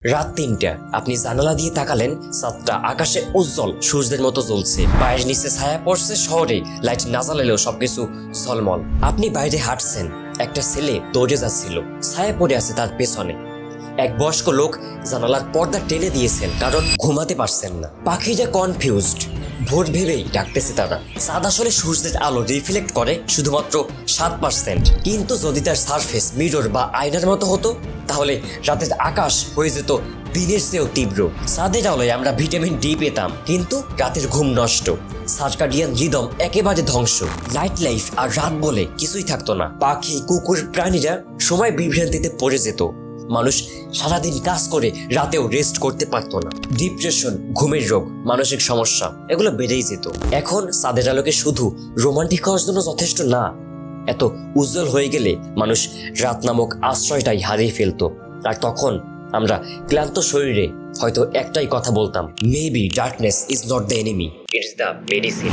রাত ৩টা, আপনি জানালা দিয়ে তাকালেন, চাঁদটা আকাশে উজ্জ্বল সূর্যের মতো জ্বলছে। পায়ের নিচে ছায়া পড়ছে, শহরে লাইট না জ্বালালেও সবকিছু ঝলমল। আপনি বাইরে হাঁটছেন, একটা ছেলে দৌড়ে যাচ্ছিল, ছায়া পড়ে আছে তার পেছনে। এক বয়স্ক লোক জানালার পর্দা টেনে দিয়েছেন, কারণ ঘুমাতে পারছেন না। পাখিরা কনফিউজড, ভোর ভেবেই ডাকতেছে তারা। চাঁদ আসলে সূর্যের আলো রিফ্লেক্ট করে শুধুমাত্র 7%, কিন্তু যদি তার সারফেস মিরর বা আয়নার মতো হতো, তাহলে রাতের আকাশ হয়ে যেত দিনের চেয়েও তীব্র। চাঁদের আলোয় আমরা ভিটামিন ডি পেতাম, কিন্তু রাতের ঘুম নষ্ট, সার্কাডিয়ান রিদম একেবারে ধ্বংস। নাইট লাইফ আর রাত বলে কিছুই থাকতো না। পাখি, কুকুর, প্রাণীরা সময় বিভ্রান্তিতে পড়ে যেত। মানুষ সারাদিন কাজ করে রাতেও রেস্ট করতে পারতো না। ডিপ্রেশন, ঘুমের রোগ, মানসিক সমস্যা এগুলো বেড়েই যেত। এখন চাঁদের আলোকে শুধু রোমান্টিক হওয়ার জন্য যথেষ্ট না, এত উজ্জ্বল হয়ে গেলে মানুষ রাত নামক আশ্রয়টাই হারিয়ে ফেলতো। আর তখন আমরা ক্লান্ত শরীরে হয়তো একটাই কথা বলতাম, maybe darkness is not the enemy, it's the medicine.